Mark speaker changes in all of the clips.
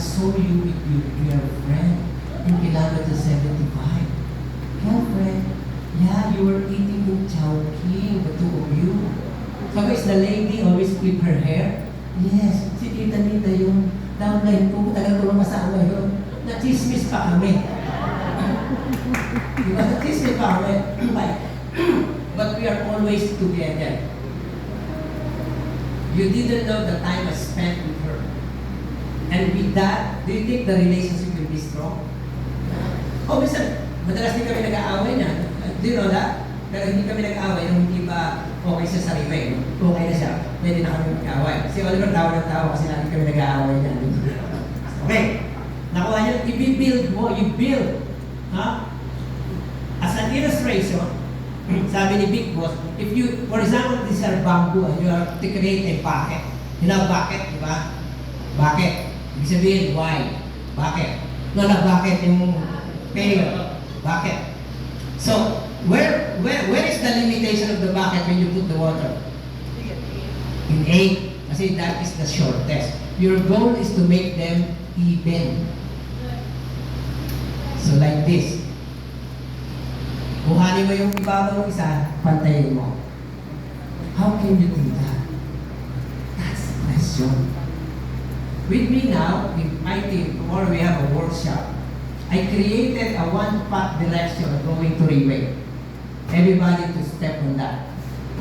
Speaker 1: saw you with your friend in kilometer 75. Girlfriend, yeah, you were eating with Chowking, the two of you. Sabi, is the lady always flip her hair? Yes, si Tita Nita yun. Downline ko, tagal ko lang masama yun. Na-chismis pa kami. Diba? Na-chismis pa kami. But we are always together. You didn't know the time I spent with her. And with that, do you think the relationship will be strong? Oh, minsan, madalas din kami nag-aaway na. Do you know that? Pero hindi kami nag-aaway nung hindi pa okay siya sa reway. Okay na siya. Pwede na kami mag-aaway. Si Oliver tawa ng tawa kasi lagi kami nag-aaway niya. Okay. Nakuha niyo, i-build mo, you build. Ha? As an illustration, sabi ni Big Boss, if you, for example, these are bamboo and you have to create a bucket. You know bucket, di ba? Bucket. Ibig sabihin, why? Bucket. No, na bucket yung pail. Bucket. So, where is the limitation of the bucket when you put the water? In 8. Kasi that is the shortest. Your goal is to make them even. So like this. Kuhanin mo yung ibabaw ng isa, pantayin mo. How can you do that? That's the question. With me now, with my team, tomorrow we have a workshop. I created a one-path direction going to Reway. Everybody to step on that.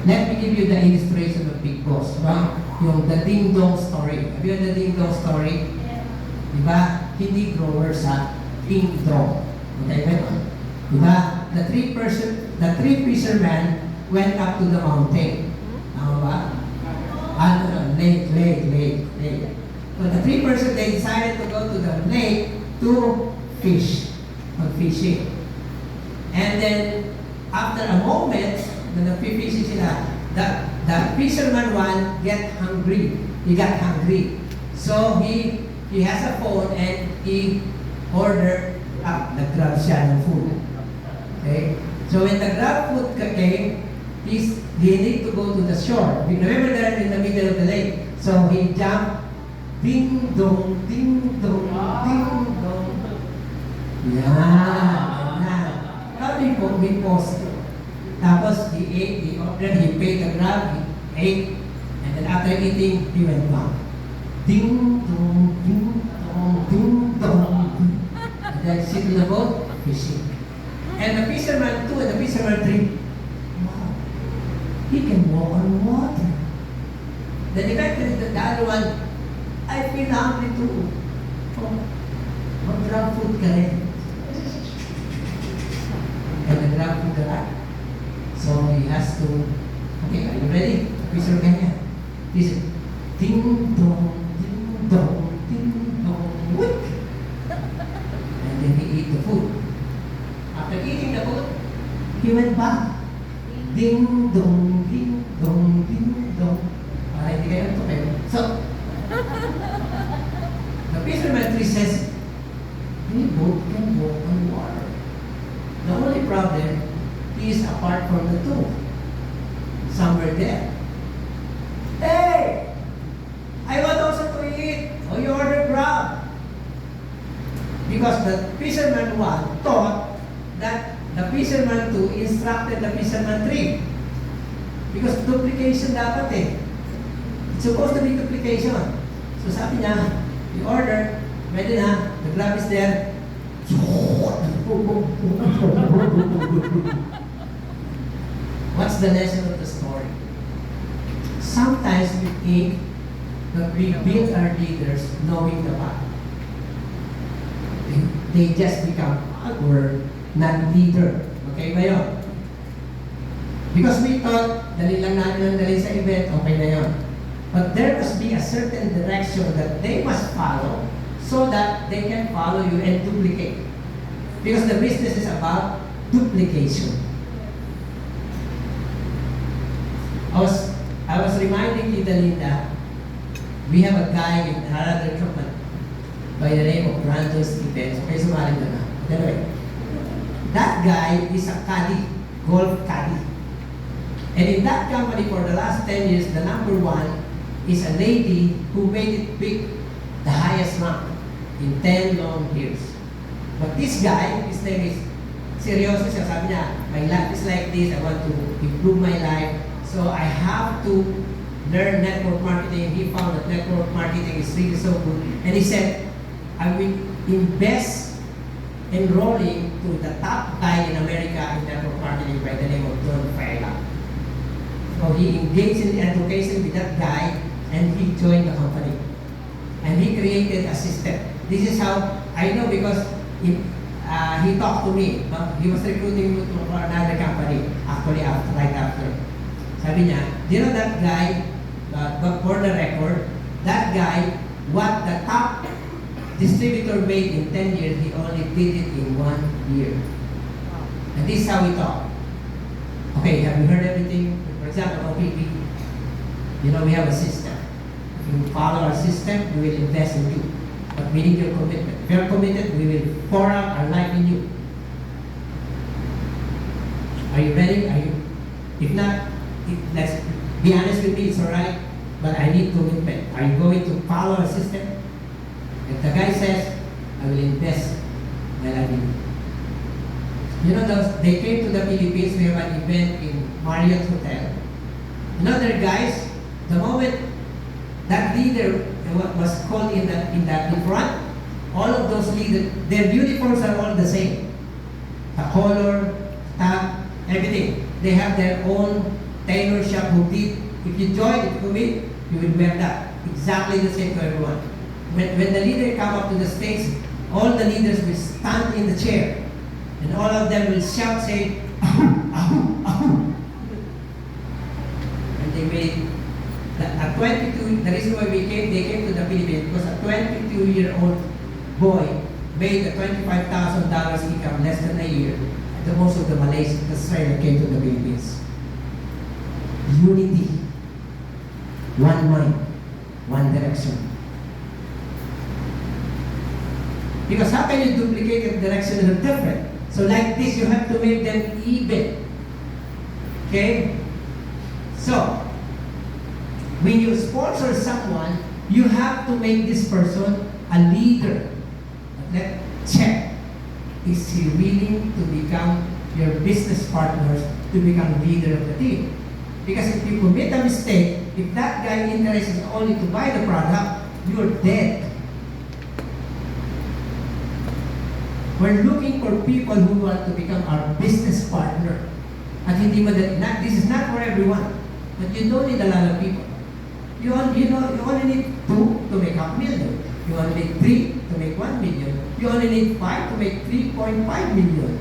Speaker 1: Let me give you the illustration of Big Boss. Right? Yung the Ding Dong story. Have you heard the Ding Dong story? Yeah. Diba? Hindi growers ha. Ding Dong. Okay, ba? Diba? The three fishermen went up to the mountain. Tama ba? Lake. So the three persons, they decided to go to the lake to fish. Mag-fishing. And then, after a moment, na nag-fishing sila, the fisherman one get hungry. He got hungry. So he has a phone and he ordered nag-grab siya ng food. Okay? So when the grab food came, he need to go to the shore. Remember they're in the middle of the lake. So he jumped, ding dong, ding dong, ding dong. Yeah. How do you post? Tapos he ate, he ordered, he paid the grab, he ate, and then after eating, he went back. Ding dong, ding dong, ding dong. And then sit in the boat, fishing. And the fisherman 2 and the fisherman 3, wow, he can walk on water. Then eventually the other one, I feel hungry too. Oh, mag-grab food ka rin. And nag-grab food ka rin. So he has to, okay, are you ready? Fisherman ganyan. He said, ding dong, ding dong, ding dong, wick. And then he ate the food. After eating the food, he went back. Ding dong, ding dong, ding dong. Para hindi kayo ito kayo. So, the fisherman 3 says, we both can walk on water. The only problem is apart from the two. Somewhere there. Hey! I want also to eat. Oh, you order grab. Because the fisherman 1 thought that the fisherman 2 instructed the fisherman 3. Because duplication dapat eh. It's supposed to be duplication. So sabi niya, you order, ready na, the grab is there. What's the lesson of the story? Sometimes we think that we build our leaders knowing the path. They just become follower, not leader. Okay ba yun? Because we thought, dali lang natin ang dali sa event, okay na yun. But there must be a certain direction that they must follow so that they can follow you and duplicate. Because the business is about duplication. I was reminding Tita Linda, we have a guy in another company by the name of Brandon Stevens. Okay, sumali na na. Anyway, that guy is a caddy, golf caddy. And in that company for the last 10 years, the number one is a lady who made it big, the highest rank. in 10 long years. But this guy, his name is, seryoso siya, sabi niya, my life is like this, I want to improve my life, so I have to learn network marketing. He found that network marketing is really so good. And he said, I will invest enrolling to the top guy in America in network marketing by the name of John Farrell. So he engaged in education with that guy and he joined the company. And he created a system. This is how I know, because he talked to me. He was recruiting me for another company, actually right after. Sabi niya, you know that guy, but for the record, that guy, what the top distributor made in 10 years, he only did it in 1 year. And this is how we talk. Okay, have you heard everything? For example, OPP, you know, we have a system. If you follow our system, we will invest in you. But we need your commitment. If you're committed, we will pour out our life in you. Are you ready? Are you? If not, let's be honest with me, it's alright, but I need commitment. Are you going to follow our system? If the guy says, I will invest my life in you. You know, they came to the Philippines, we have an event in Marriott Hotel. You know, there guys, the moment that leader was called in front, all of those leaders, their uniforms are all the same. The color, tag, everything. They have their own tailor shop who did. If you join, if you commit, you will wear that. Exactly the same to everyone. When the leader come up to the stage, all the leaders will stand in the chair. And all of them will shout, say, ahu, ahu, ahu. And they made, at 22, the reason why they came to the Philippines, because a 22-year-old boy made a $25,000 income less than a year. And most of the Malaysians, the Australian came to the Philippines. Unity. One mind. One direction. Because how can you duplicate if directions are different? So like this, you have to make them even. Okay? So, when you sponsor someone, you have to make this person a leader. Let's check. Is he willing to become your business partners, to become leader of the team? Because if you commit a mistake, if that guy interest is only to buy the product, you're dead. We're looking for people who want to become our business partner. At hindi madali. This is not for everyone. But you don't need a lot of people. You only need 2 to make $500,000. You only need 3 to make $1 million. You only need 5 to make $3.5 million.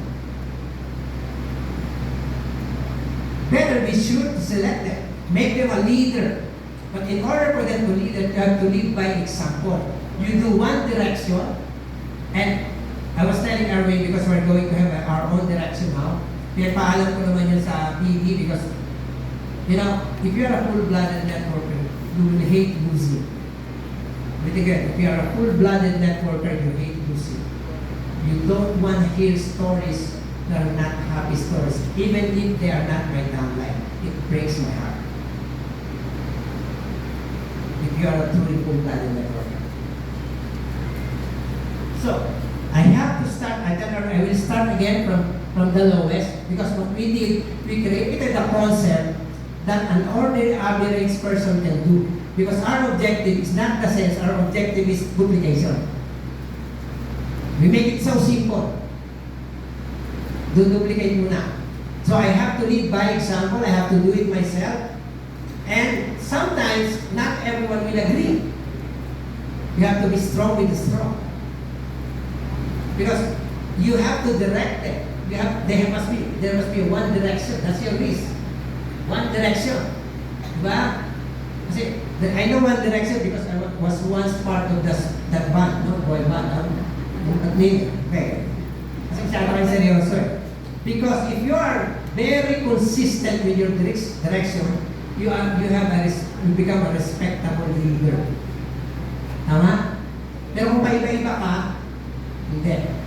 Speaker 1: Better be sure to select them. Make them a leader. But in order for them to lead, they have to lead by example. You do one direction, and I was telling Erwin, because we're going to have our own direction now. Kaya paalam ko naman yun sa PD because, you know, if you're a full-blooded networker, you will hate losing. But again, if you are a full-blooded networker, you hate losing. You don't want to hear stories that are not happy stories, even if they are not right down line. It breaks my heart. If you are a truly full-blooded networker. So, I have to start, I will start again from the lowest, because what we did, we created a concept that an ordinary average person can do. Because our objective is not the sales, our objective is duplication. We make it so simple. Duplicate muna. So I have to lead by example, I have to do it myself. And sometimes, not everyone will agree. You have to be strong with the strong. Because you have to direct them. There must be one direction. That's your risk. One direction. Diba? Kasi, I know one direction because I was once part of that band, no? Boy band. Okay. Kasi masyado kayo seryoso eh. Because if you are very consistent with your direction, you become a respectable leader. Tama? Pero kung paiba-iba ka, hindi.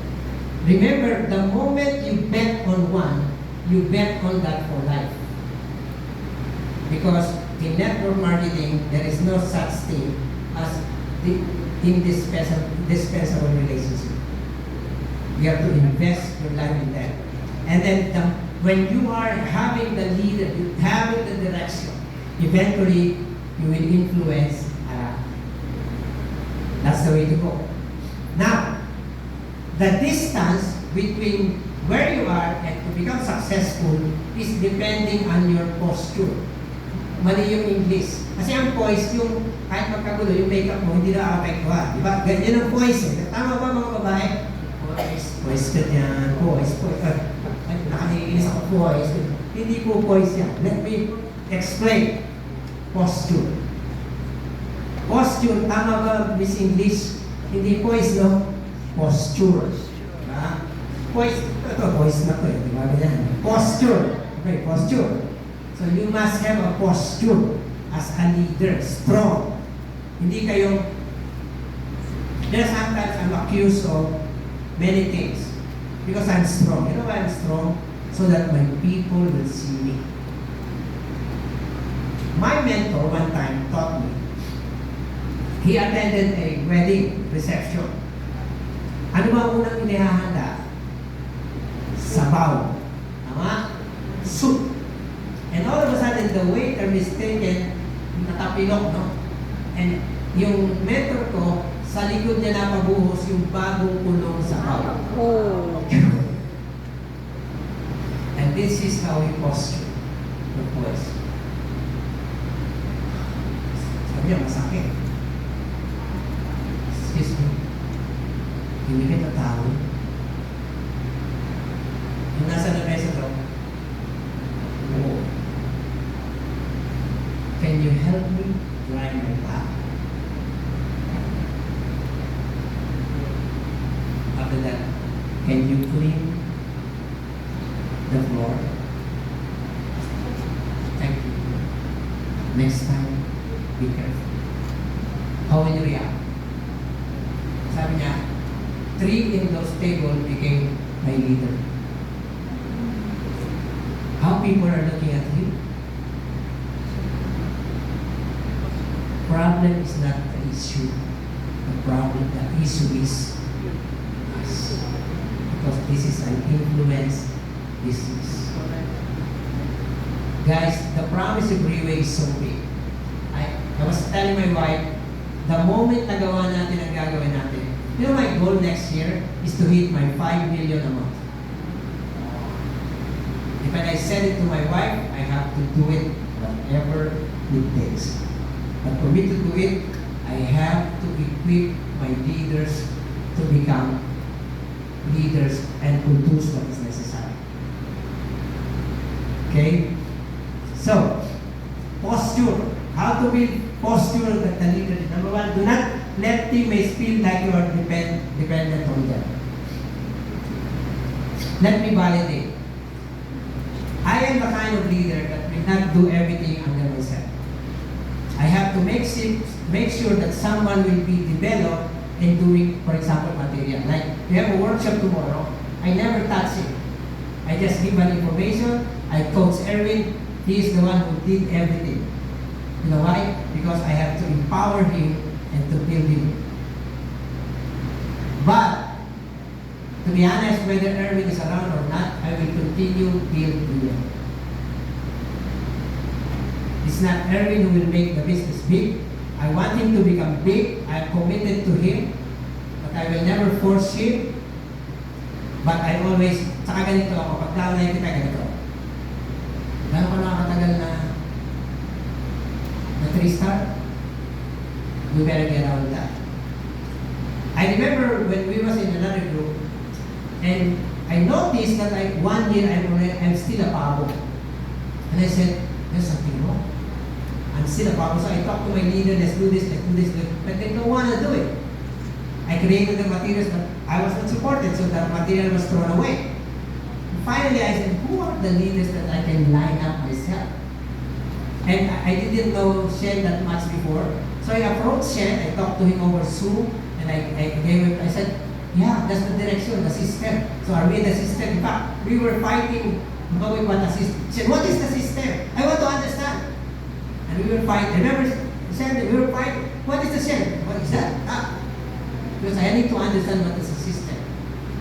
Speaker 1: Remember, the moment you bet on one, you bet on that for life. Because in network marketing, there is no such thing as the indispensable relationship. You have to invest your life in that. And then when you are having the leader, having the direction, eventually you will influence. That's the way to go. Now, the distance between where you are and to become successful is depending on your posture. Mali yung English. Kasi ang poise, yung kahit magkagulo, yung makeup mo, hindi na apektuhan. Di ba? Ganyan ang poise eh. Tama ba mga babae? Poise ka dyan. Poise. Nakaniinis ako poise. Hindi po poise yan. Let me explain. Posture. Posture, tama ba Miss English? Hindi poise, no? Posture. Diba? Poise, ito, poise na to eh. Di ba? Ganyan. Posture. Okay, posture. So you must have a posture as a leader, strong. Hindi kayo, sometimes I'm accused of many things because I'm strong. You know why I'm strong? So that my people will see me. My mentor one time taught me, he attended a wedding reception. Ano ba unang inihahanda? Sabaw. Tama? Soup. And all of a sudden, the waiter mistaken, natapilok, no? And yung mentor ko, sa likod niya napabuhos yung bagong kulong sabaw.
Speaker 2: Oh.
Speaker 1: And this is how we posture the voice. Sabi niya, masakit. Excuse me. Hindi kita tao. Yung nasa na mesa daw, oh, can you help me dry my back? After that, can you clean the floor? Thank you. Next time, be careful. How will you react? Sabi niya, 3 in those table became my leader. How people are looking at you. Problem is not the issue. The issue is us. Because this is an influence business. Guys, the promise of Freeway is so big. I was telling my wife, the moment nagawa natin ang gagawin natin, you know my goal next year is to hit my 5 million a month. If I said it to my wife, I have to do it whatever it takes. But for me to do it, I have to equip my leaders to become leaders and produce what is necessary. Okay? So, posture. How to build posture that the leader is. Number 1, do not let teammates feel like you are dependent on them. Let me validate. I am the kind of leader that will not do everything under myself. I have to make sure that someone will be developed in doing, for example, material. Like, we have a workshop tomorrow, I never touch it. I just give an information, I coach Erwin, he is the one who did everything. You know why? Because I have to empower him and to build him. But, to be honest, whether Erwin is around or not, I will continue building him. It's not Erwin who will make the business big. I want him to become big. I'm committed to him. But I will never force him. But I always, saka ganito ako, pag downline kita ganito. Gano'n ko nakakatagal na 3-star? We better get out of that. I remember when we was in another group, and I noticed that 1 year I'm still a pabo. And I said, there's something wrong. I'm still a pabo. So I talked to my leader, let's do this. But they don't want to do it. I created the materials, but I was not supported, so the material was thrown away. And finally, I said, who are the leaders that I can line up myself? And I didn't know Shen that much before. So I approached Shen, I talked to him over Zoom, and I gave him, I said, yeah, that's the direction, the system. So are we the system? In fact, we were fighting, but we want a system. Shen, what is the system? I want to understand. And we were fighting. Remember, Shen, we were fighting. What is the said, what is that? Because I need to understand what is the system.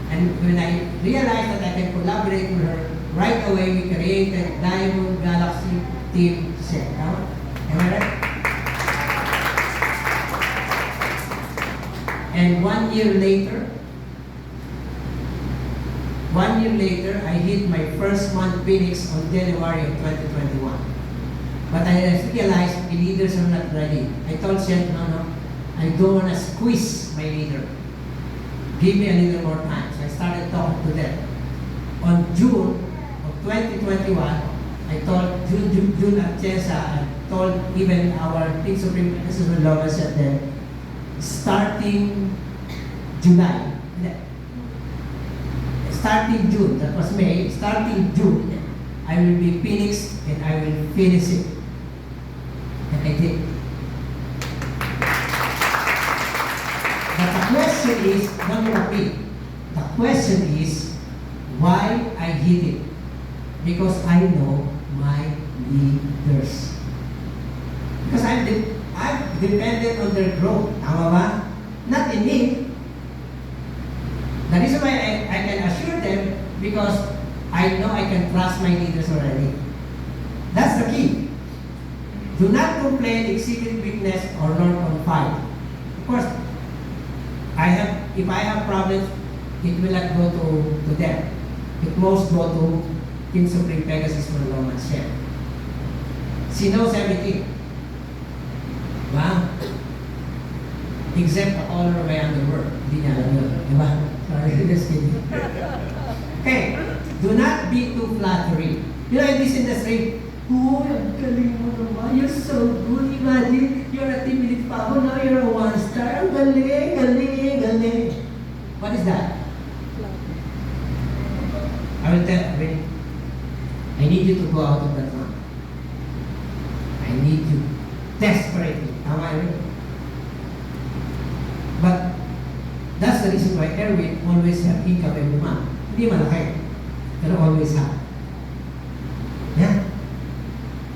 Speaker 1: And when I realized that I can collaborate with her, right away we created Diamond Galaxy Team Set. Am I right? And 1 year later, I hit my first month Phoenix on January of 2021. But I realized the leaders are not ready. I told Seth, no, I don't want to squeeze my leader. Give me a little more time. So I started talking to them. On June of 2021, I told June Atienza, I told even our Team Supreme, this is when Laura said that, starting July, starting June, that was May, starting June, I will be Phoenix and I will finish it. And I did. But the question is, the question is, why I hit it? Because I know my leaders. Because I'm dependent on their growth. Tama ba? Not in me. The reason why I can assure them, because I know I can trust my leaders already. That's the key. Do not complain, exhibit weakness, or not confide. Of course, if I have problems, it will not go to them. It most go to Team Supreme Pegasus for Roman Chef. She knows everything. Wow. Except the color of my underwear. Hindi niya alam yun. Diba? Sorry, just kidding. Okay. Do not be too flattering. You know, in this industry, oh, ang galing mo naman. You're so good. Imagine, you're a team lead pa ako. Now you're a one-star. Ang galing, galing, galing. What is that? I will tell you, I need you to go out of that room. I need you desperately. Am I right? But that's the reason why Erwin always have income every month. Hindi malaki, pero always have. Yeah?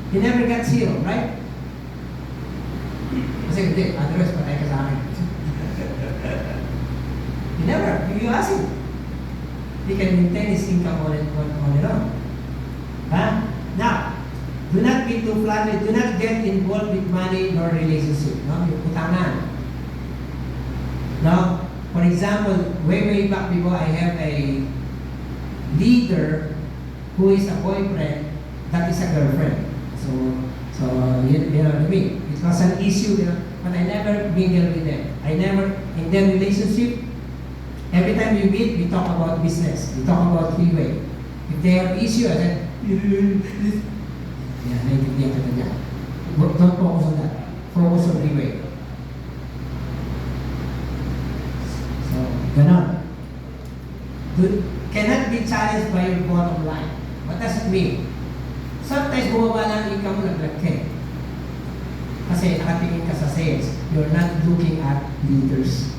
Speaker 1: He never got zero, right? Kasi hindi, otherwise patay ka sa akin. He never, you ask him. He can maintain his income on his own. Huh? Now, do not be too flattered. Do not get involved with money nor relationship. No? Yung utangan. Now, for example, way back before, I have a leader who is a boyfriend that is a girlfriend. So you know what I mean? It was an issue, you know, but I never mingle with them. I never, in their relationship, every time we meet, we talk about business. We talk about freeway. If they have issue, I said, yeah, naiintindihan ka na dyan. Don't focus on that. Focus on freeway. So, ganon. Cannot be challenged by your bottom line. What does it mean? Sometimes bumaba lang ang income mo, naglagkit. Kasi nakatingin ka sa sales. You're not looking at leaders.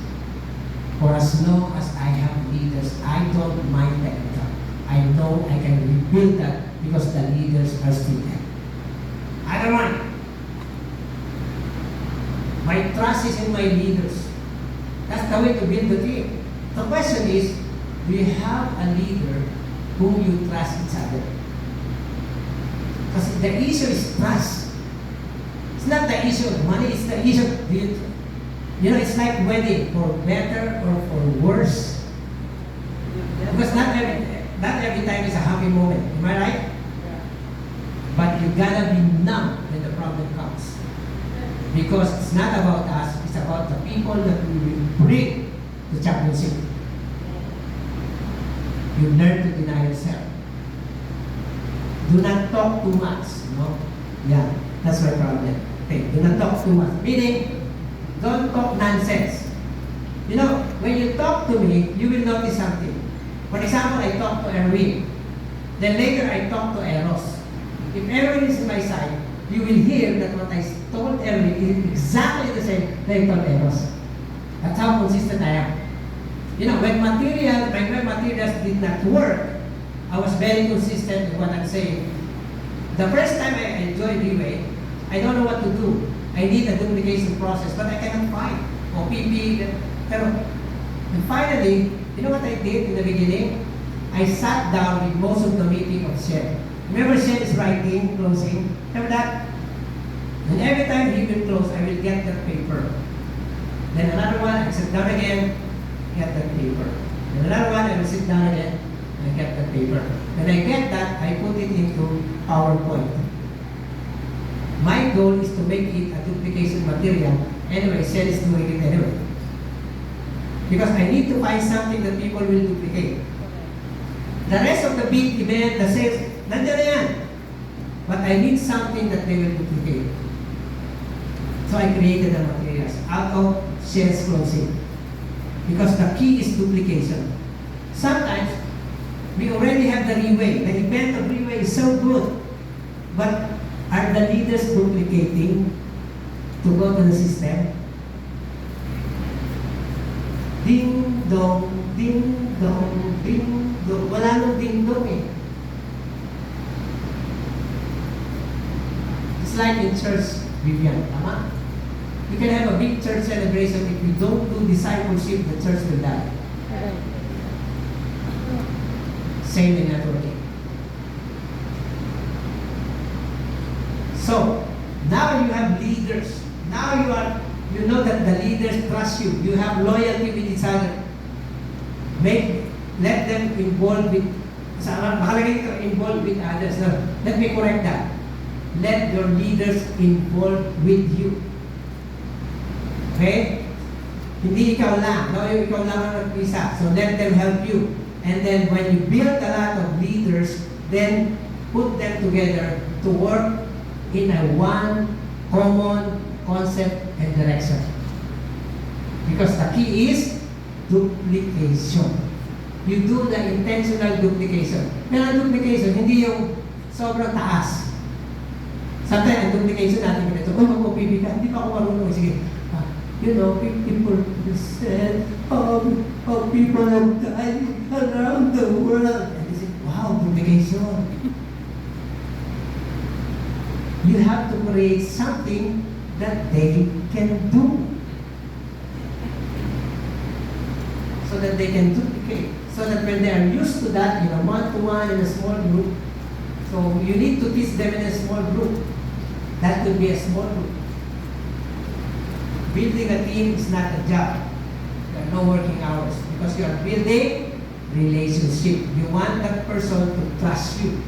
Speaker 1: For as long as I have leaders, I don't mind the income. I know I can rebuild that because the leaders are still there. I don't mind. My trust is in my leaders. That's the way to build the team. The question is, do you have a leader whom you trust each other? Because the issue is trust. It's not the issue of money, it's the issue of you know, it's like wedding, for better or for worse. Because not every time is a happy moment. Am I right? But you gotta be numb when the problem comes. Because it's not about us, it's about the people that we will bring to championship. You learn to deny yourself. Do not talk too much, you know? Yeah, that's my problem. Okay, do not talk too much. Meaning, don't talk nonsense. You know, when you talk to me, you will notice something. For example, I talk to Erwin. Then later, I talk to Eros. If Erwin is on my side, you will hear that what I told Erwin is exactly the same that I told Eros. That's how consistent I am. You know, when my materials did not work, I was very consistent with what I'm saying. The first time I joined Leeway, I don't know what to do. I need a duplication process, but I cannot find OPP. And finally, you know what I did in the beginning? I sat down with most of the meeting of Shen. Remember Shen is writing, closing? Remember that? And every time he will close, I will get that paper. Then another one, I sit down again, get that paper. Then another one, I will sit down again, and get that paper. When I get that, I put it into PowerPoint. My goal is to make it a duplication material. Anyway, Shen is doing it anyway. Because I need to find something that people will duplicate. The rest of the big event, the sales, nandiyan na yan. But I need something that they will duplicate. So I created the materials out of Shen's closing. Because the key is duplication. Sometimes, we already have the Reway. The event of Reway is so good. But are the leaders duplicating to go to the system? Ding dong, ding dong, ding dong. Wala nang ding dong eh. It's like in church, Vivian, tama? You can have a big church celebration. If you don't do discipleship, the church will die. Same in networking. So, now you have leaders. Now you know that the leaders trust you. You have loyalty with each other. Let them involved with, involved with others. Now, let me correct that. Let your leaders involved with you. Okay? Hindi ikaw lang. No, ikaw lang ang nag-isa. So let them help you. And then when you build a lot of leaders, then put them together to work in a one common concept and direction. Because the key is duplication. You do the intentional duplication. Pero ang duplication, hindi yung sobrang taas. Sometimes ang duplication natin ganito, magpo-PB ka, hindi pa ako marunong. Sige, you know, 50% of people have died around the world. And they say, wow, duplication. You have to create something that they can do. So that they can duplicate. So that when they are used to that in a one-to-one, in a small group, so you need to teach them in a small group. That could be a small group. Building a team is not a job. There are no working hours because you are building relationship. You want that person to trust you.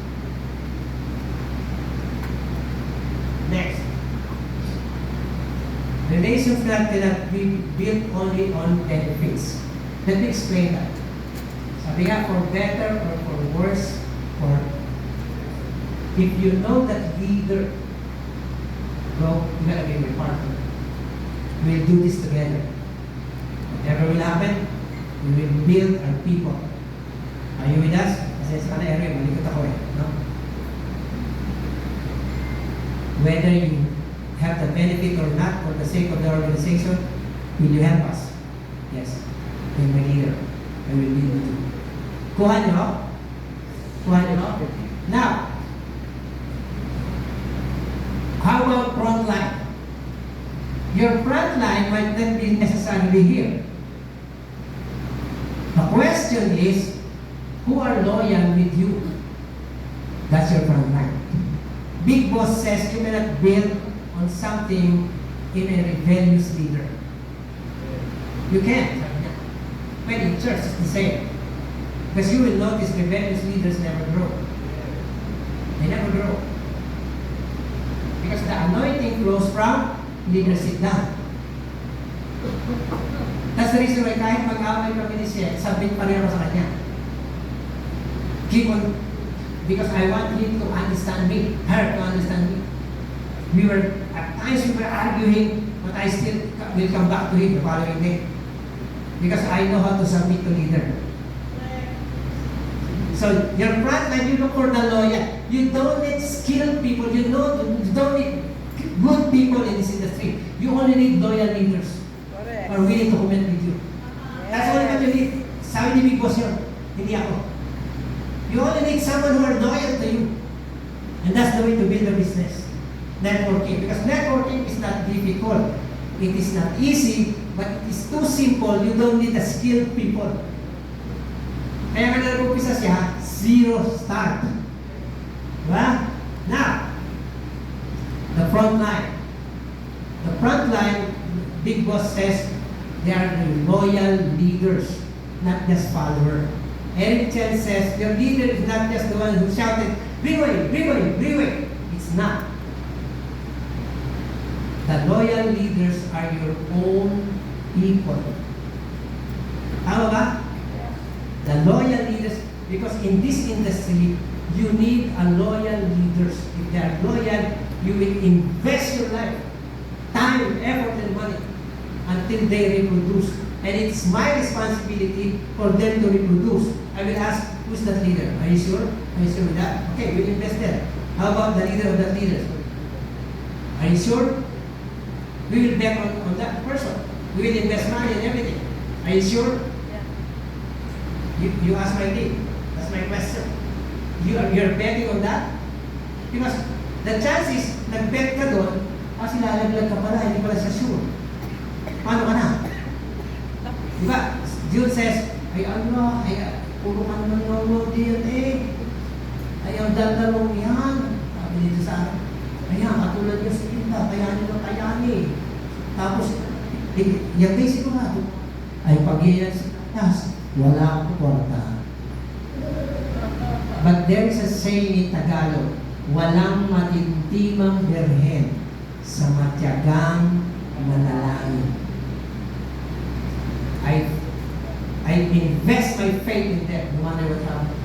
Speaker 1: Next. Relations that cannot be built only on benefits. Let me explain that. Sabi nga, for better or for worse, or if you know that leader, bro, you gotta be my partner. We'll do this together. Whatever will happen, we will build our people. Are you with us? Kasi sa kanila area, malikot ako eh. No? Whether you have the benefit or not, for the sake of the organization, will you help us? Yes. You're my leader. I will lead you too. Kuha nyo? Kuha nyo? Now, how about front line? Your front line might not be necessarily here. The question is, who are loyal with you? That's your front line. Big Boss says you cannot build on something in a rebellious leader. You can't. When in church, it's the same. Because you will notice rebellious leaders never grow. They never grow. Because the anointing flows from leadership down. That's the reason why kahit mag-away kami ni Shen, submit pa rin ako sa kanya. Keep on, because I want him to understand me, her to understand me. At times we were arguing, but I still will come back to him the following day. Because I know how to submit to leader. So your front line, you look for the loyal. You don't need skilled people. You don't need good people in this industry. You only need loyal leaders.
Speaker 2: Correct.
Speaker 1: Or willing to commit with you. That's all what you need. Sabi ni Big Boss yun, hindi ako. You only need someone who are loyal to you. And that's the way to build a business. networking. Because networking is not difficult. It is not easy, but it is too simple. You don't need a skilled people. Kaya ka nag-umpisa siya, zero start. Diba? Now, the front line. The front line, Big Boss says, they are the loyal leaders, not just followers. Eric Chen says, your leader is not just the one who shouted, Breeway, Breeway, Breeway. It's not. The loyal leaders are your own people. Tama ba? The loyal leaders, because in this industry, you need a loyal leaders. If they are loyal, you will invest your life, time, effort, and money until they reproduce. And it's my responsibility for them to reproduce. I will ask, who's that leader? Are you sure? Are you sure with that? Okay, we'll invest there. How about the leader of that leader? Are you sure? We will bet on that person. We will invest money and everything. Are you sure?
Speaker 2: Yeah.
Speaker 1: You ask my name. That's my question. You're betting on that? Because the chances, nag-bet ka doon, kasi lalaglag ka pala, hindi pala siya sure. Paano ka na? Diba? Jude says, ay ano, ay puro ka naman nanonood DNA. Ay ang daldal mong yan. Sabi dito sa akin, ayan, katulad niyo sa Inda, kayanin mo kayani. Tapos, yung basic ko nga, ay pag-iyan sa taas, wala akong kwarta. But there is a saying in Tagalog, walang matintimang berhen sa matyagang manalangin. I invest my faith in them no matter what happens.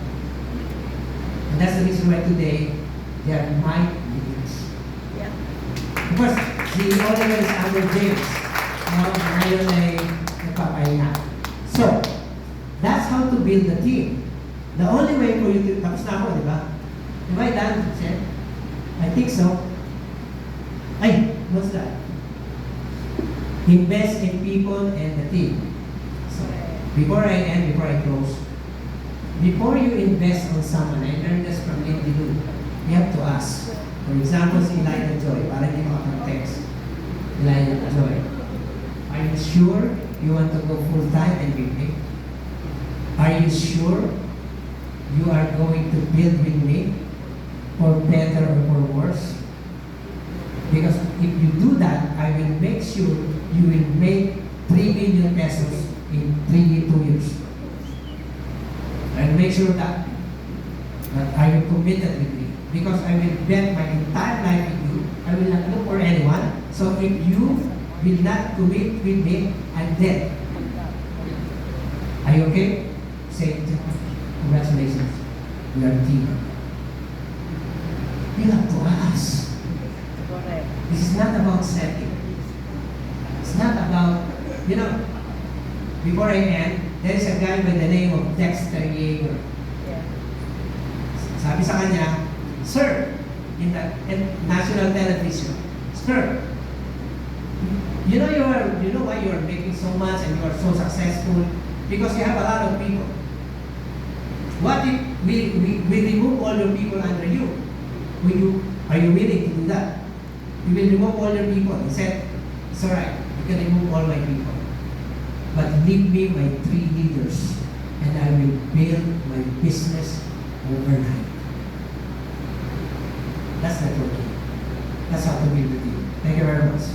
Speaker 1: And that's the reason why today they are my leaders.
Speaker 2: Yeah.
Speaker 1: Of course, si Oliver is under James. Ngayon ay nagpapahinga. So, that's how to build a team. The only way for you to, tapos na ako, di ba? Am I done, Seth? I think so. Ay, what's that? Invest in people and the team. So, before I end, before I close, before you invest on someone, I learned this from Lindy Lu, you have to ask. For example, si Elijah Joy, para hindi makakontext. Elijah Joy, are you sure you want to go full-time and with me? Are you sure you are going to build with me for better or for worse? Because if you do that, I will make sure you will make 3 million pesos in 2 years. I'll make sure that are you committed with me? Because I will bet my entire life with you. I will not look for anyone. So if you will not commit with me, I'm dead. Are you okay? Say, congratulations. We are a team. You have to ask.
Speaker 2: Correct.
Speaker 1: This is not about setting. It's not about, you know, before I end, there is a guy by the name of Dexter Yeager.
Speaker 2: Yeah.
Speaker 1: Sabi sa kanya, Sir, in national television, Sir, you know why you are making so much and you are so successful? Because you have a lot of people. What if we remove all your people under you? Are you willing to do that? You will remove all your people. He said, it's alright, you can remove all my people. But leave me my 3 leaders and I will build my business overnight. That's networking. That's how to build a team. Thank you very much.